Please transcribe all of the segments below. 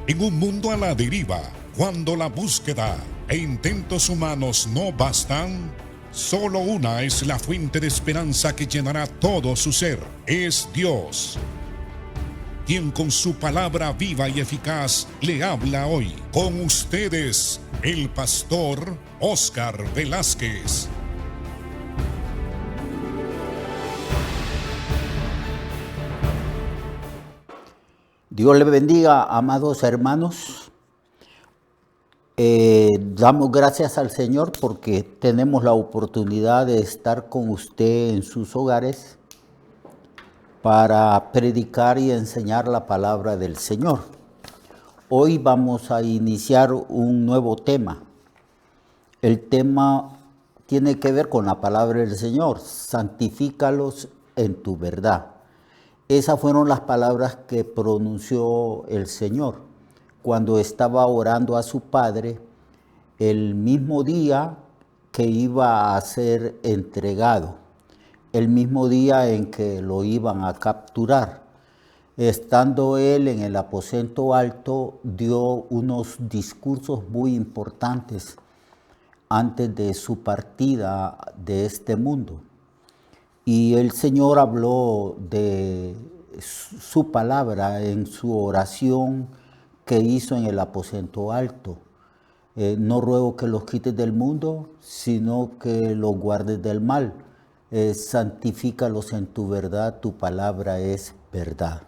En un mundo a la deriva, cuando la búsqueda e intentos humanos no bastan, solo una es la fuente de esperanza que llenará todo su ser. Es Dios, quien con su palabra viva y eficaz le habla hoy. Con ustedes, el pastor Óscar Velázquez. Dios le bendiga, amados hermanos. Damos gracias al Señor porque tenemos la oportunidad de estar con usted en sus hogares para predicar y enseñar la palabra del Señor. Hoy vamos a iniciar un nuevo tema. El tema tiene que ver con la palabra del Señor. Santifícalos en tu verdad. Esas fueron las palabras que pronunció el Señor cuando estaba orando a su Padre el mismo día que iba a ser entregado, el mismo día en que lo iban a capturar. Estando él en el aposento alto, dio unos discursos muy importantes antes de su partida de este mundo. Y el Señor habló de su palabra en su oración que hizo en el aposento alto. No ruego que los quites del mundo, sino que los guardes del mal. Santifícalos en tu verdad, tu palabra es verdad.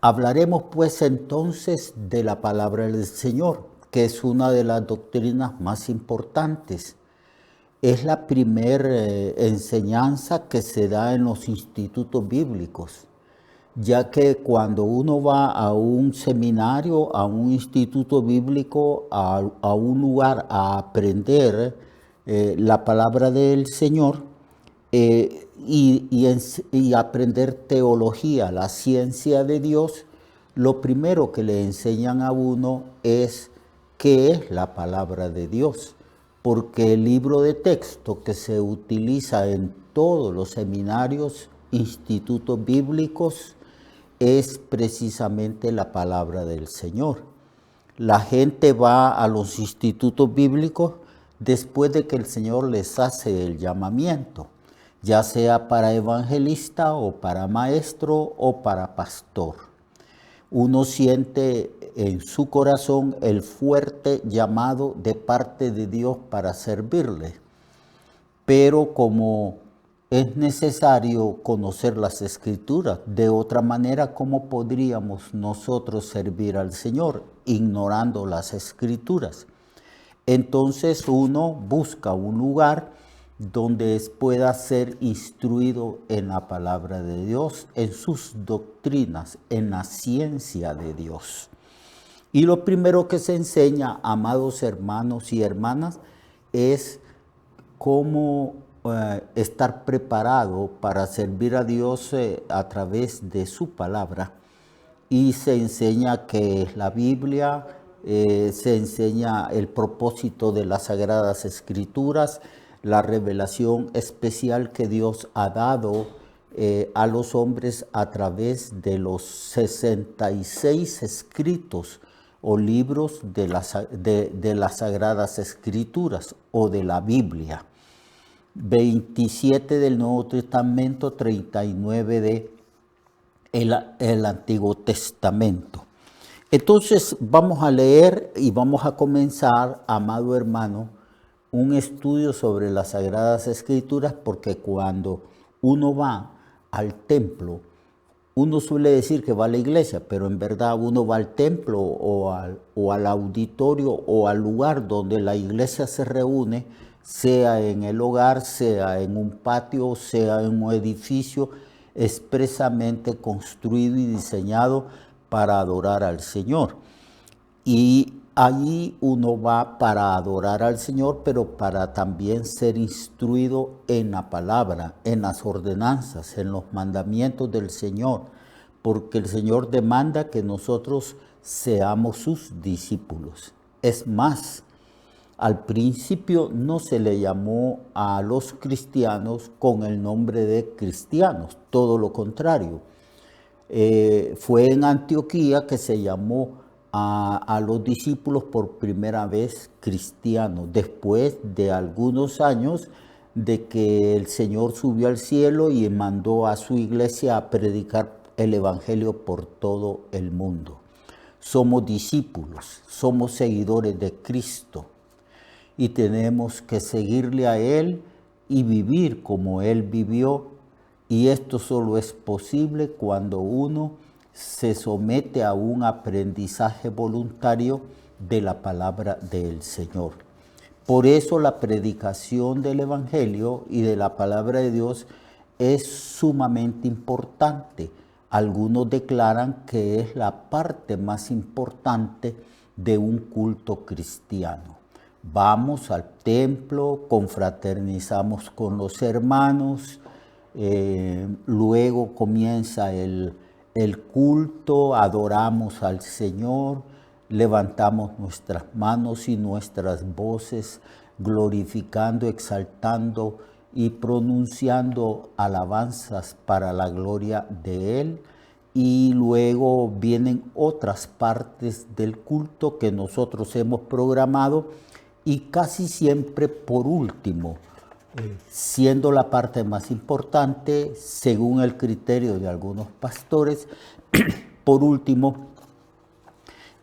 Hablaremos pues entonces de la palabra del Señor, que es una de las doctrinas más importantes. Es la primera enseñanza que se da en los institutos bíblicos, ya que cuando uno va a un seminario, a un instituto bíblico, a un lugar a aprender la palabra del Señor y aprender teología, la ciencia de Dios, lo primero que le enseñan a uno es qué es la palabra de Dios. Porque el libro de texto que se utiliza en todos los seminarios, institutos bíblicos, es precisamente la palabra del Señor. La gente va a los institutos bíblicos después de que el Señor les hace el llamamiento, ya sea para evangelista o para maestro o para pastor. Uno siente en su corazón el fuerte llamado de parte de Dios para servirle. Pero como es necesario conocer las Escrituras, de otra manera, ¿cómo podríamos nosotros servir al Señor ignorando las Escrituras? Entonces uno busca un lugar donde pueda ser instruido en la palabra de Dios, en sus doctrinas, en la ciencia de Dios. Y lo primero que se enseña, amados hermanos y hermanas, es cómo estar preparado para servir a Dios a través de su palabra. Y se enseña qué es la Biblia, se enseña el propósito de las Sagradas Escrituras, la revelación especial que Dios ha dado a los hombres a través de los 66 escritos o libros de las Sagradas Escrituras o de la Biblia. 27 del Nuevo Testamento, 39 de el Antiguo Testamento. Entonces vamos a leer y vamos a comenzar, amado hermano, un estudio sobre las Sagradas Escrituras, porque cuando uno va al templo, uno suele decir que va a la iglesia, pero en verdad uno va al templo o al auditorio o al lugar donde la iglesia se reúne, sea en el hogar, sea en un patio, sea en un edificio expresamente construido y diseñado para adorar al Señor. Y allí uno va para adorar al Señor, pero para también ser instruido en la palabra, en las ordenanzas, en los mandamientos del Señor, porque el Señor demanda que nosotros seamos sus discípulos. Es más, al principio no se le llamó a los cristianos con el nombre de cristianos, todo lo contrario. Fue en Antioquía que se llamó a los discípulos por primera vez cristianos, después de algunos años de que el Señor subió al cielo y mandó a su iglesia a predicar el Evangelio por todo el mundo. Somos discípulos, somos seguidores de Cristo y tenemos que seguirle a Él y vivir como Él vivió. Y esto solo es posible cuando uno se somete a un aprendizaje voluntario de la palabra del Señor. Por eso la predicación del Evangelio y de la palabra de Dios es sumamente importante. Algunos declaran que es la parte más importante de un culto cristiano. Vamos al templo, confraternizamos con los hermanos, luego comienza el culto, adoramos al Señor, levantamos nuestras manos y nuestras voces, glorificando, exaltando y pronunciando alabanzas para la gloria de Él. Y luego vienen otras partes del culto que nosotros hemos programado y casi siempre por último, siendo la parte más importante, según el criterio de algunos pastores, por último,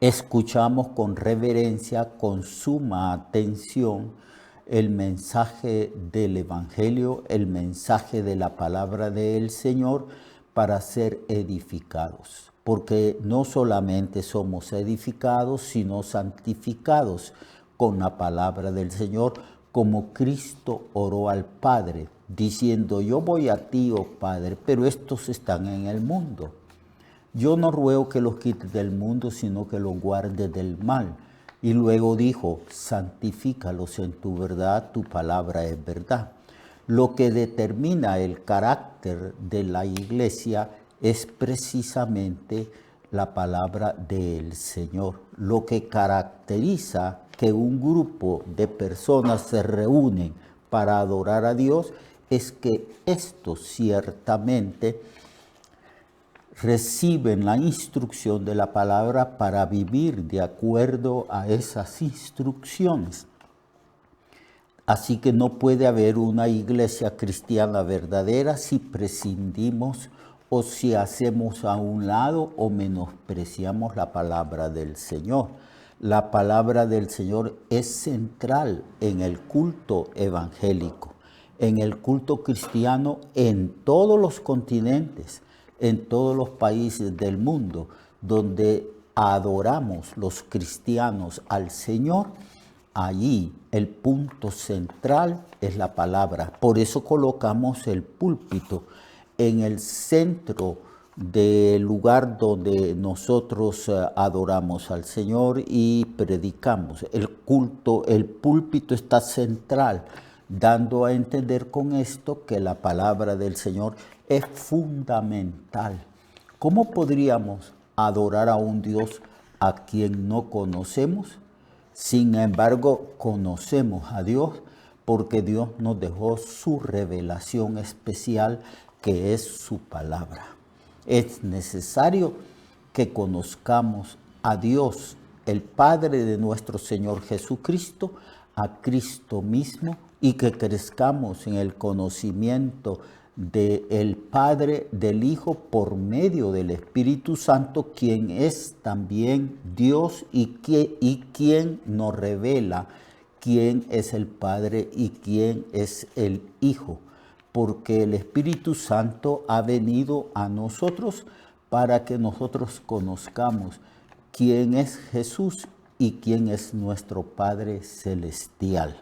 escuchamos con reverencia, con suma atención, el mensaje del Evangelio, el mensaje de la palabra del Señor para ser edificados. Porque no solamente somos edificados, sino santificados con la palabra del Señor, como Cristo oró al Padre, diciendo, yo voy a ti, oh Padre, pero estos están en el mundo. Yo no ruego que los quites del mundo, sino que los guardes del mal. Y luego dijo, santifícalos en tu verdad, tu palabra es verdad. Lo que determina el carácter de la iglesia es precisamente la palabra del Señor. Lo que caracteriza que un grupo de personas se reúnen para adorar a Dios es que estos ciertamente reciben la instrucción de la palabra para vivir de acuerdo a esas instrucciones. Así que no puede haber una iglesia cristiana verdadera si prescindimos o si hacemos a un lado o menospreciamos la palabra del Señor. La palabra del Señor es central en el culto evangélico, en el culto cristiano en todos los continentes, en todos los países del mundo, donde adoramos los cristianos al Señor. Allí el punto central es la palabra. Por eso colocamos el púlpito en el centro del lugar donde nosotros adoramos al Señor y predicamos. El culto, el púlpito está central, dando a entender con esto que la palabra del Señor es fundamental. ¿Cómo podríamos adorar a un Dios a quien no conocemos? Sin embargo, conocemos a Dios porque Dios nos dejó su revelación especial, que es su palabra. Es necesario que conozcamos a Dios, el Padre de nuestro Señor Jesucristo, a Cristo mismo, y que crezcamos en el conocimiento del Padre, del Hijo, por medio del Espíritu Santo, quien es también Dios y quien nos revela quién es el Padre y quién es el Hijo, porque el Espíritu Santo ha venido a nosotros para que nosotros conozcamos quién es Jesús y quién es nuestro Padre Celestial.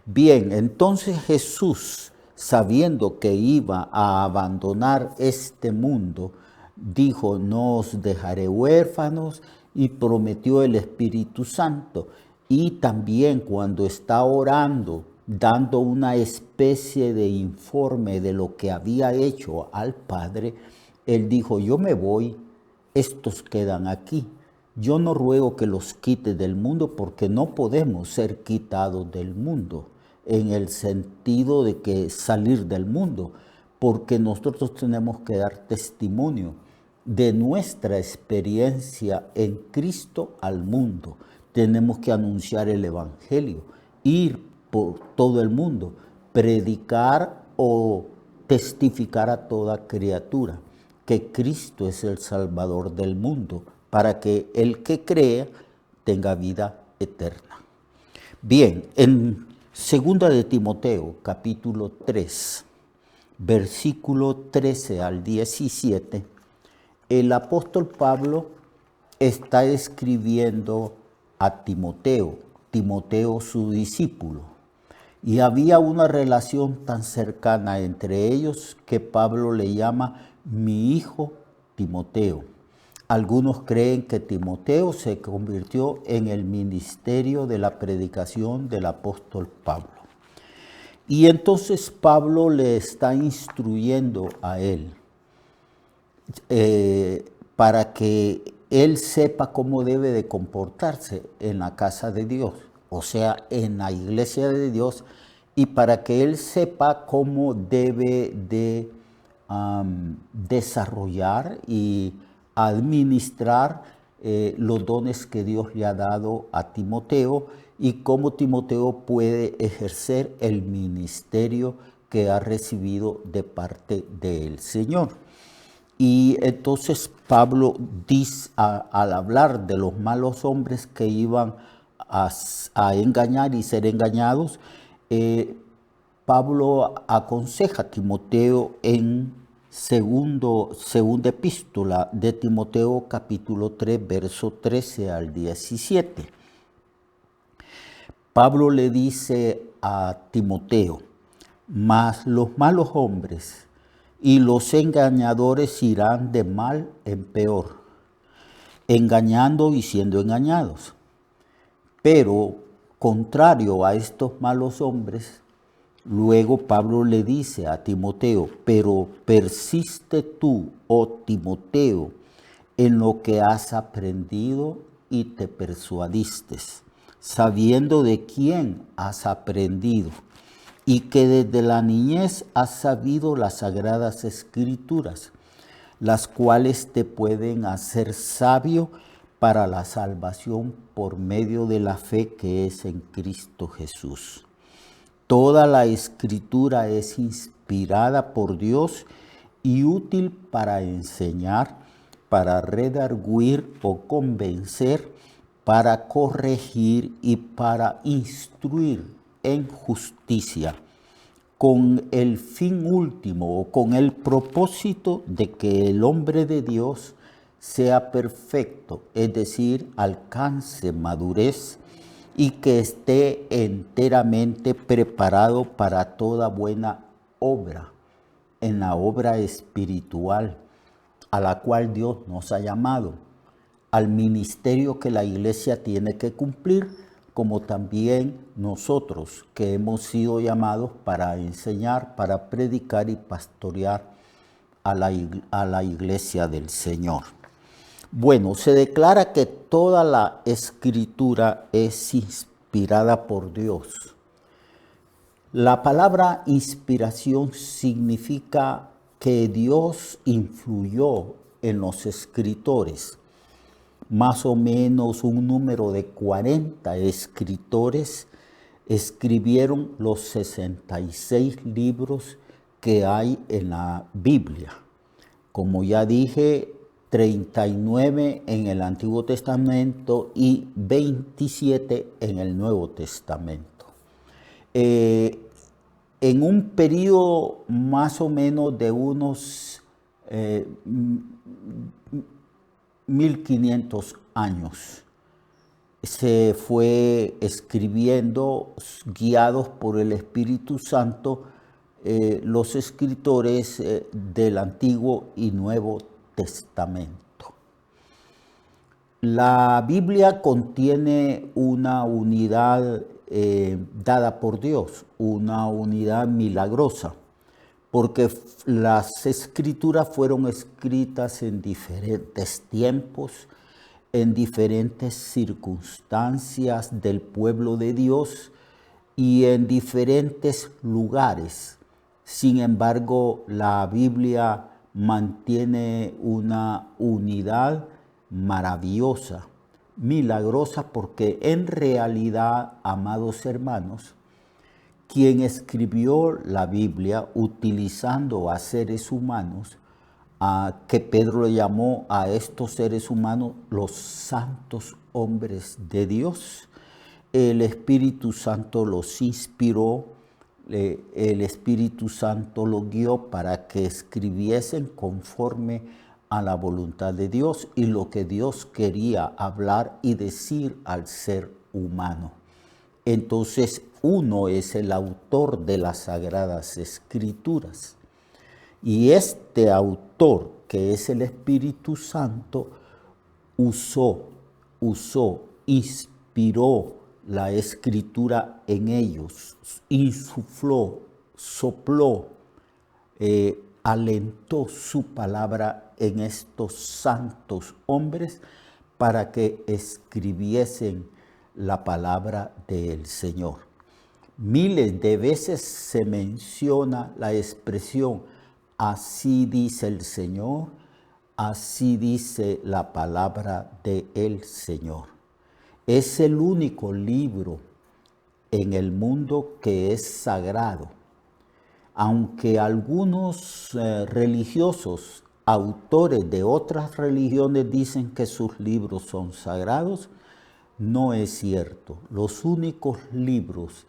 Bien, entonces Jesús, sabiendo que iba a abandonar este mundo, dijo, no os dejaré huérfanos, y prometió el Espíritu Santo. Y también cuando está orando, dando una especie de informe de lo que había hecho al Padre, él dijo, yo me voy, estos quedan aquí. Yo no ruego que los quite del mundo, porque no podemos ser quitados del mundo, en el sentido de que salir del mundo, porque nosotros tenemos que dar testimonio de nuestra experiencia en Cristo al mundo. Tenemos que anunciar el Evangelio, ir por todo el mundo, predicar o testificar a toda criatura que Cristo es el Salvador del mundo, para que el que crea tenga vida eterna. Bien, en 2 de Timoteo, capítulo 3, versículo 13 al 17, el apóstol Pablo está escribiendo a Timoteo, Timoteo su discípulo. Y había una relación tan cercana entre ellos que Pablo le llama mi hijo Timoteo. Algunos creen que Timoteo se convirtió en el ministerio de la predicación del apóstol Pablo. Y entonces Pablo le está instruyendo a él para que él sepa cómo debe de comportarse en la casa de Dios, o sea, en la iglesia de Dios, y para que él sepa cómo debe de desarrollar y administrar los dones que Dios le ha dado a Timoteo y cómo Timoteo puede ejercer el ministerio que ha recibido de parte del Señor. Y entonces Pablo dice, al hablar de los malos hombres que iban a engañar y ser engañados, Pablo aconseja a Timoteo en segunda epístola de Timoteo capítulo 3, verso 13 al 17. Pablo le dice a Timoteo, mas los malos hombres y los engañadores irán de mal en peor, engañando y siendo engañados. Pero, contrario a estos malos hombres, luego Pablo le dice a Timoteo, pero persiste tú, oh Timoteo, en lo que has aprendido y te persuadiste, sabiendo de quién has aprendido, y que desde la niñez has sabido las sagradas escrituras, las cuales te pueden hacer sabio para la salvación por medio de la fe que es en Cristo Jesús. Toda la escritura es inspirada por Dios y útil para enseñar, para redarguir o convencer, para corregir y para instruir en justicia, con el fin último o con el propósito de que el hombre de Dios sea perfecto, es decir, alcance madurez y que esté enteramente preparado para toda buena obra, en la obra espiritual a la cual Dios nos ha llamado, al ministerio que la iglesia tiene que cumplir, como también nosotros que hemos sido llamados para enseñar, para predicar y pastorear a la iglesia del Señor. Bueno, se declara que toda la escritura es inspirada por Dios. La palabra inspiración significa que Dios influyó en los escritores. Más o menos un número de 40 escritores escribieron los 66 libros que hay en la Biblia. Como ya dije, 39 en el Antiguo Testamento y 27 en el Nuevo Testamento. En un periodo más o menos de unos 1500 años se fue escribiendo, guiados por el Espíritu Santo, los escritores del Antiguo y Nuevo Testamento. La Biblia contiene una unidad dada por Dios, una unidad milagrosa, porque las escrituras fueron escritas en diferentes tiempos, en diferentes circunstancias del pueblo de Dios y en diferentes lugares. Sin embargo, la Biblia mantiene una unidad maravillosa, milagrosa, porque en realidad, amados hermanos, quien escribió la Biblia utilizando a seres humanos, que Pedro le llamó a estos seres humanos los santos hombres de Dios. El Espíritu Santo los inspiró, el Espíritu Santo los guió para que escribiesen conforme a la voluntad de Dios y lo que Dios quería hablar y decir al ser humano. Entonces, uno es el autor de las Sagradas Escrituras. Y este autor, que es el Espíritu Santo, inspiró la Escritura en ellos, insufló, sopló, alentó su palabra en estos santos hombres para que escribiesen la palabra del Señor. Miles de veces se menciona la expresión así dice el Señor, así dice la palabra del Señor. Es el único libro en el mundo que es sagrado. Aunque algunos religiosos, autores de otras religiones dicen que sus libros son sagrados, no es cierto. Los únicos libros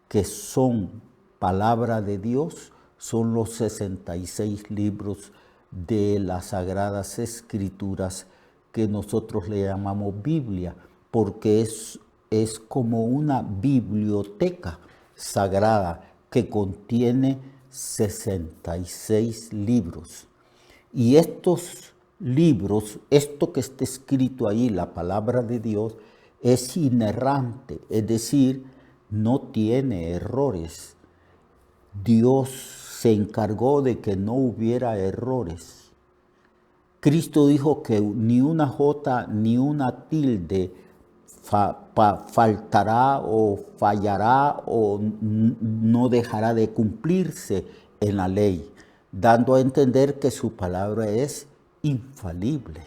que son palabra de Dios son los 66 libros de las Sagradas Escrituras que nosotros le llamamos Biblia, porque es como una biblioteca sagrada que contiene 66 libros. Y estos libros, esto que está escrito ahí, la palabra de Dios, es inerrante, es decir, no tiene errores. Dios se encargó de que no hubiera errores. Cristo dijo que ni una jota ni una tilde faltará o fallará o no dejará de cumplirse en la ley, dando a entender que su palabra es infalible.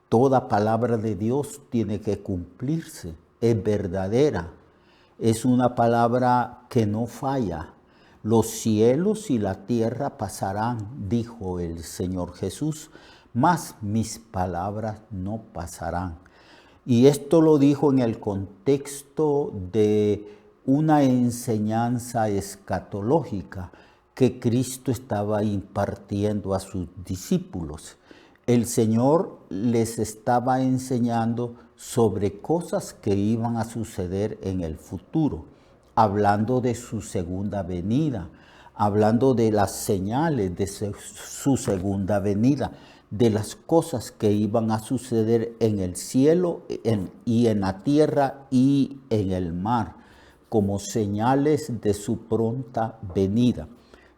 Toda palabra de Dios tiene que cumplirse, es verdadera, es una palabra que no falla. Los cielos y la tierra pasarán, dijo el Señor Jesús, mas mis palabras no pasarán. Y esto lo dijo en el contexto de una enseñanza escatológica que Cristo estaba impartiendo a sus discípulos. El Señor les estaba enseñando sobre cosas que iban a suceder en el futuro, hablando de su segunda venida, hablando de las señales de su segunda venida, de las cosas que iban a suceder en el cielo y en la tierra y en el mar, como señales de su pronta venida.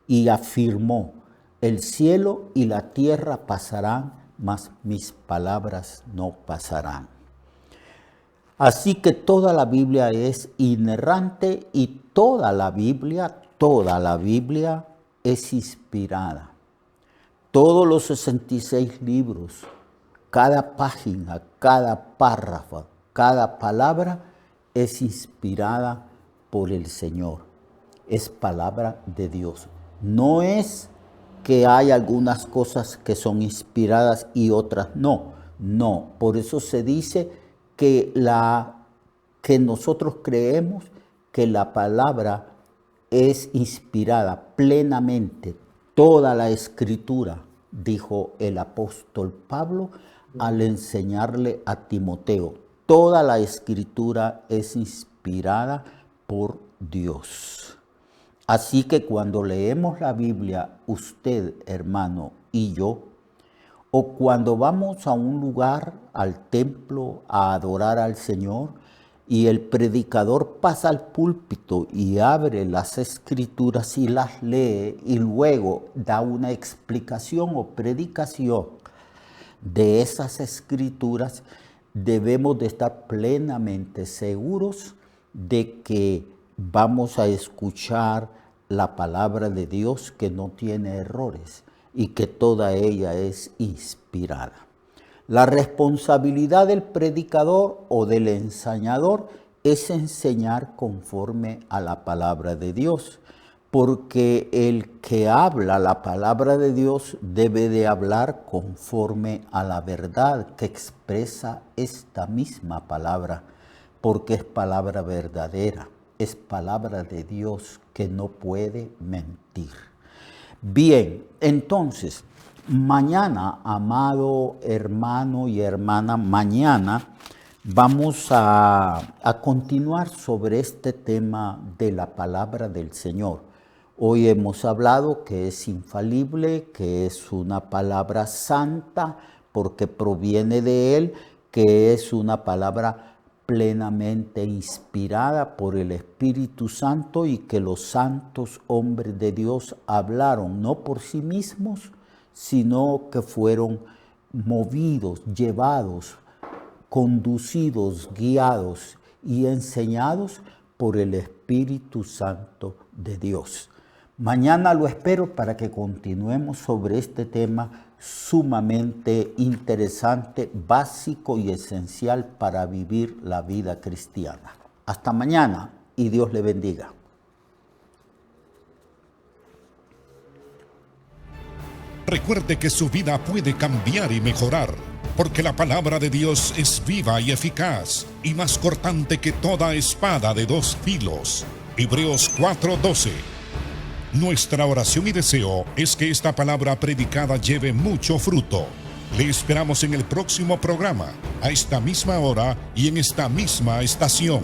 Y afirmó, el cielo y la tierra pasarán, mas mis palabras no pasarán. Así que toda la Biblia es inerrante y toda la Biblia es inspirada. Todos los 66 libros, cada página, cada párrafo, cada palabra es inspirada por el Señor. Es palabra de Dios. No es que hay algunas cosas que son inspiradas y otras no. No, por eso se dice que nosotros creemos que la palabra es inspirada plenamente. Toda la Escritura, dijo el apóstol Pablo al enseñarle a Timoteo, toda la Escritura es inspirada por Dios. Así que cuando leemos la Biblia, usted, hermano, y yo, o cuando vamos a un lugar, al templo, a adorar al Señor, y el predicador pasa al púlpito y abre las Escrituras y las lee y luego da una explicación o predicación de esas Escrituras, debemos de estar plenamente seguros de que vamos a escuchar la palabra de Dios que no tiene errores. y que toda ella es inspirada. La responsabilidad del predicador o del enseñador es enseñar conforme a la palabra de Dios, porque el que habla la palabra de Dios debe de hablar conforme a la verdad que expresa esta misma palabra, porque es palabra verdadera, es palabra de Dios que no puede mentir. Bien, entonces, mañana, amado hermano y hermana, mañana vamos a continuar sobre este tema de la palabra del Señor. Hoy hemos hablado que es infalible, que es una palabra santa, porque proviene de Él, que es una palabra plenamente inspirada por el Espíritu Santo y que los santos hombres de Dios hablaron no por sí mismos, sino que fueron movidos, llevados, conducidos, guiados y enseñados por el Espíritu Santo de Dios. Mañana lo espero para que continuemos sobre este tema sumamente interesante, básico y esencial para vivir la vida cristiana. Hasta mañana y Dios le bendiga. Recuerde que su vida puede cambiar y mejorar, porque la palabra de Dios es viva y eficaz, y más cortante que toda espada de dos filos. Hebreos 4:12. Nuestra oración y deseo es que esta palabra predicada lleve mucho fruto. Le esperamos en el próximo programa, a esta misma hora y en esta misma estación.